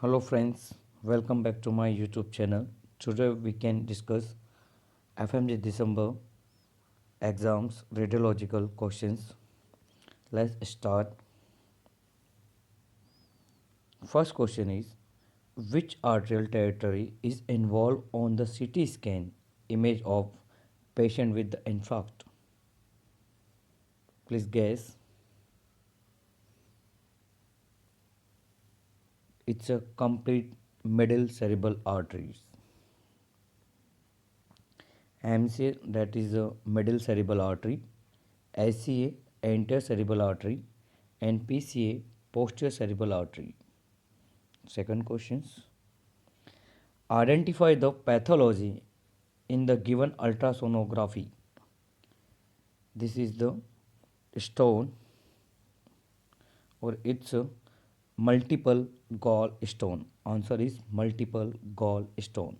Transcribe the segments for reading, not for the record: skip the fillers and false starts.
Hello friends, welcome back to my YouTube channel. Today we can discuss FMG December exams radiological questions. Let's start. First question is, which arterial territory is involved on the CT scan image of patient with the infarct? Please guess. It's a complete middle cerebral arteries. MCA, that is a middle cerebral artery, SCA anterior cerebral artery, and PCA posterior cerebral artery. Second questions. Identify the pathology in the given ultrasonography. This is the stone, or it's a multiple gall stone. Answer is multiple gall stone.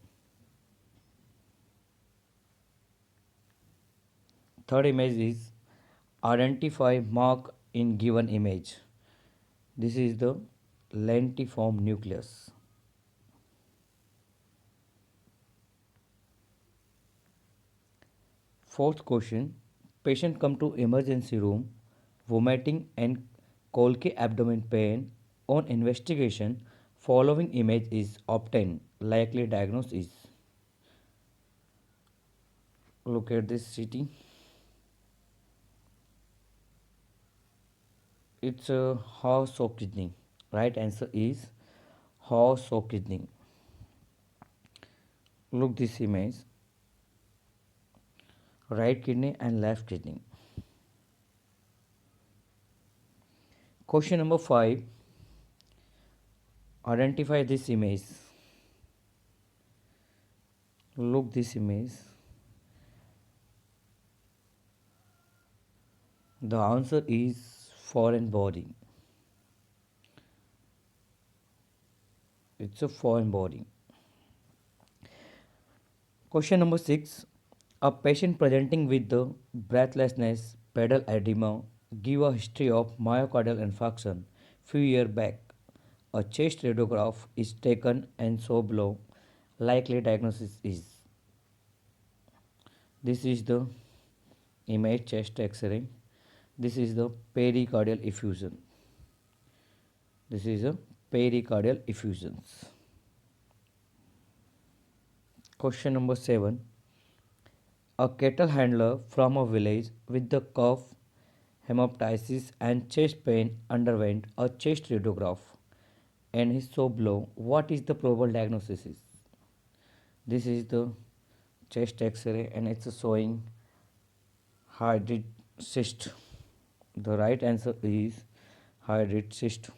Third image is identify mark in given image. This is the lentiform nucleus. Fourth question. Patient come to emergency room vomiting and colicky abdomen pain. On investigation, following image is obtained. Likely diagnosis is. Look at this CT. It's a horse or kidney. Right answer is horse or kidney. Look this image. Right kidney and left kidney. Question number 5. Identify this image. Look this image. The answer is foreign body. It's a foreign body. Question number 6. A patient presenting with the breathlessness, pedal edema, give a history of myocardial infarction few years back. A chest radiograph is taken and so below. Likely diagnosis is. This is the image chest X-ray. This is the pericardial effusion. This is a pericardial effusions. Question number 7. A cattle handler from a village with the cough, hemoptysis and chest pain underwent a chest radiograph and is so below. What is the probable diagnosis? This is the chest X-ray and it's showing hydrid cyst. The right answer is hydrid cyst.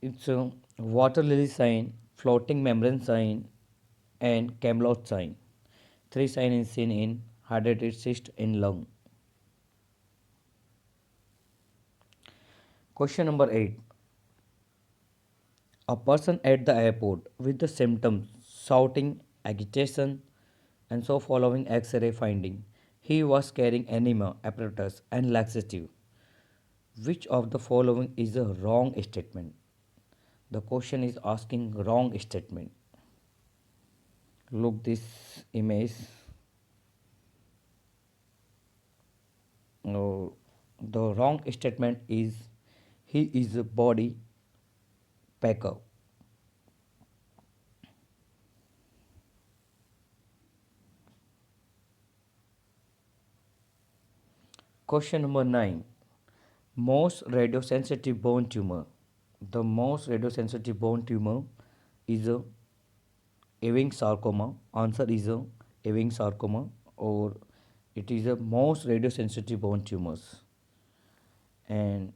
It's a water lily sign, floating membrane sign, and Camelot sign. Three signs is seen in hydrated cyst in lung. Question number 8. A person at the airport with the symptoms shouting, agitation, and so following X-ray finding. He was carrying enema apparatus and laxative. Which of the following is a wrong statement? The question is asking wrong statement. Look this image. No, the wrong statement is he is a body packer. Question number 9. Most radiosensitive bone tumor. The most radiosensitive bone tumor is a Ewing sarcoma. Answer is a Ewing sarcoma, or it is a most radiosensitive bone tumors. And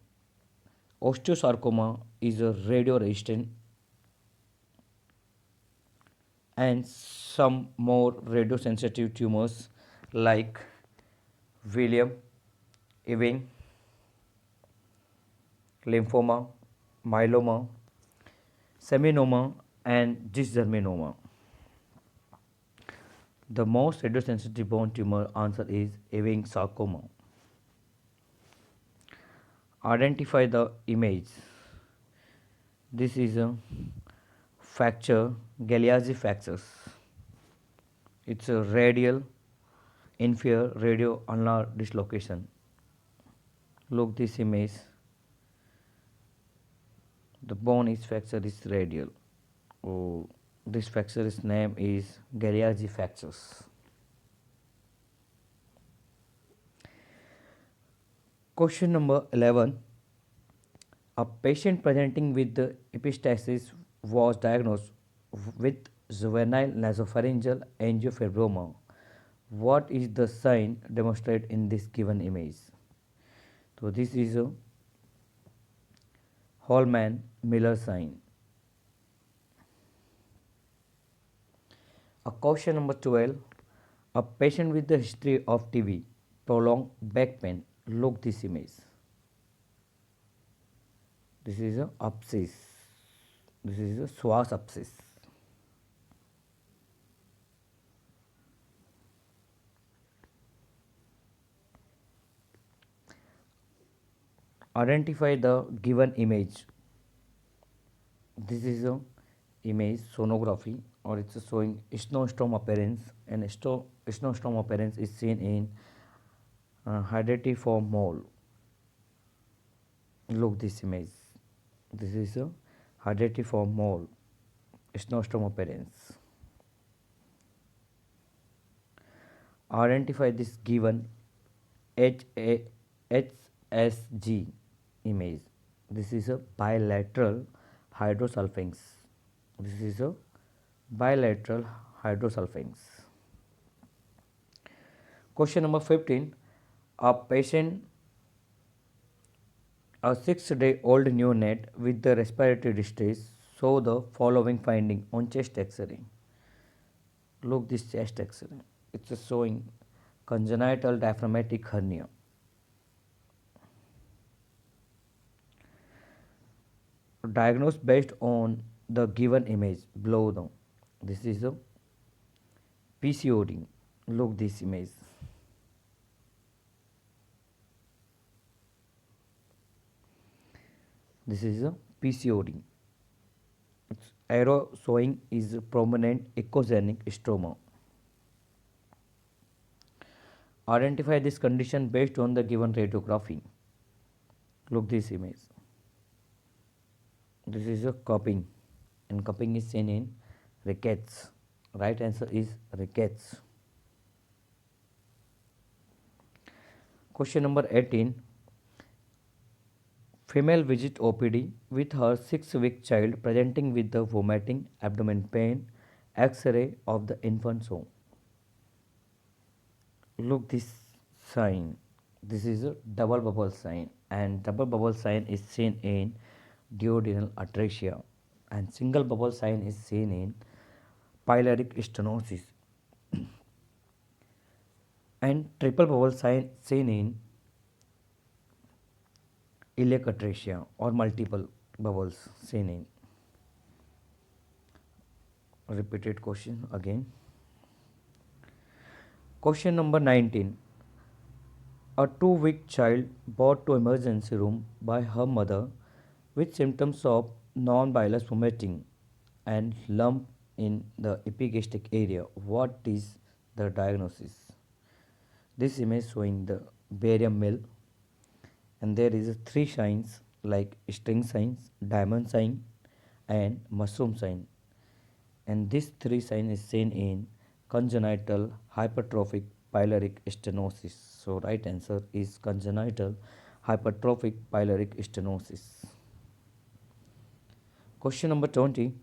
osteosarcoma is a radio resistant, and some more radiosensitive tumors like William Ewing, lymphoma, myeloma, seminoma, and dysgerminoma. The most radiosensitive bone tumor answer is Ewing sarcoma. Identify the image. This is a fracture, Galeazzi fractures. It's a radial inferior radio ulnar dislocation. Look this image. The bone is fracture is radial. Oh, this fracture's name is Galeazzi fractures. Question number 11. A patient presenting with the epistaxis was diagnosed with juvenile nasopharyngeal angiofibroma. What is the sign demonstrated in this given image? So this is a Holman-Miller sign. A question number 12. A patient with the history of TB, prolonged back pain. Look this image. This is a abscess. This is a Schwarz abscess. Identify the given image. This is a image sonography, or it's showing snowstorm appearance, and snowstorm appearance is seen in hydatiform mole. Look this image. This is a hydatiform mole, snowstorm appearance. Identify this given HSG image. This is a bilateral hydrosulfings. This is a bilateral hydrosulfings. Question number 15. A patient, a 6-day-old neonate with the respiratory distress, saw the following finding on chest X-ray. Look this chest X-ray. It's showing congenital diaphragmatic hernia. Diagnosed based on the given image below them. This is a PCOD. Look this image. This is a PCOD. Its arrow showing is prominent echogenic stroma. Identify this condition based on the given radiography. Look this image. This is a cupping, and cupping is seen in rickets. Right answer is rickets. Question number 18. Female visit OPD with her 6-week child presenting with the vomiting, abdomen pain, X-ray of the infant shown. Look this sign. This is a double bubble sign, and double bubble sign is seen in duodenal atresia, and single bubble sign is seen in pyloric stenosis, and triple bubble sign seen in iliac atresia, or multiple bubbles seen in. Repeated question again. Question number 19. A 2-week child brought to emergency room by her mother with symptoms of non-bilious vomiting and lump in the epigastric area. What is the diagnosis? This image showing the barium meal, and there is 3 signs like string signs, diamond sign, and mushroom sign, and this 3 sign is seen in congenital hypertrophic pyloric stenosis. So right answer is congenital hypertrophic pyloric stenosis. Question number 20.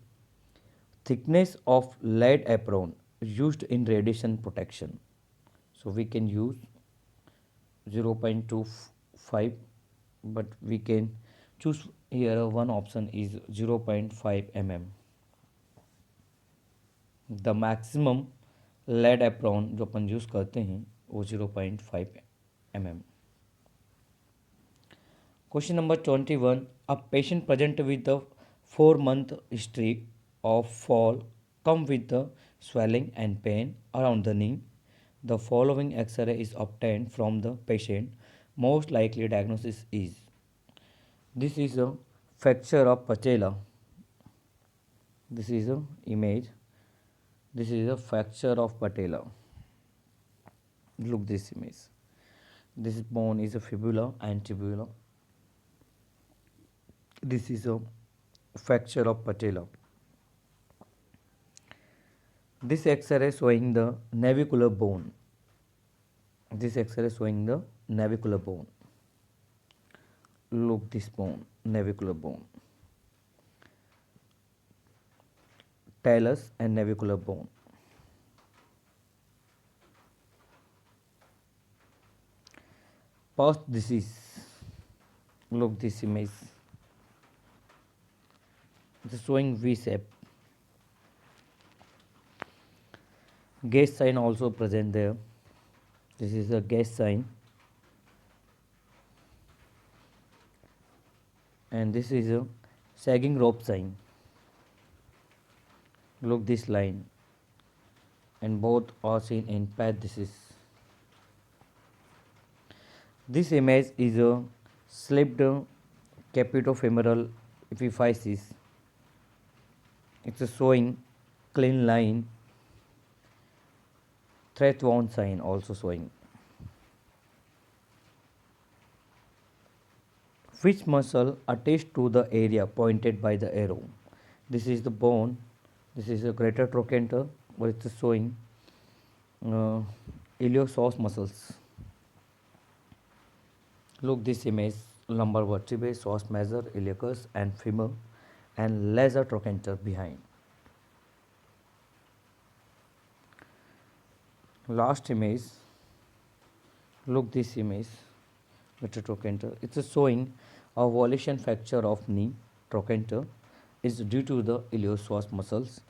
Thickness of lead apron used in radiation protection. So we can use 0.25, but we can choose here one option is 0.5 mm. The maximum lead apron जो अपन use करते हैं वो 0.5 mm. Question number 21. A patient present with the 4-month history of fall come with the swelling and pain around the knee. The following X-ray is obtained from the patient. Most likely diagnosis is. This is a fracture of patella. This is a image. This is a fracture of patella. Look this image. This bone is a fibula and tibula. This is a fracture of patella. This X-ray showing the navicular bone. This X-ray showing the navicular bone. Look this bone, navicular bone. Talus and navicular bone. Post disease. Look this image. It is showing V shape. Gas sign also present there. This is a gas sign. And this is a sagging rope sign. Look this line. And both are seen in path disease. This image is a slipped capitofemoral epiphysis. It's a showing clean line. Threat wound sign also showing. Which muscle attached to the area pointed by the arrow? This is the bone. This is a greater trochanter, but it's showing uh, iliopsoas muscles. Look this image, lumbar vertebrae, psoas major, iliacus and femur and lesser trochanter behind. Last image, look this image, greater trochanter. It's showing a volition fracture of knee trochanter is due to the iliopsoas muscles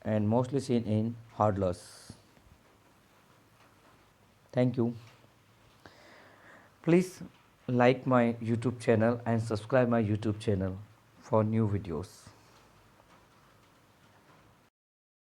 and mostly seen in hodlers. Thank you. Please like my YouTube channel and subscribe my YouTube channel for new videos.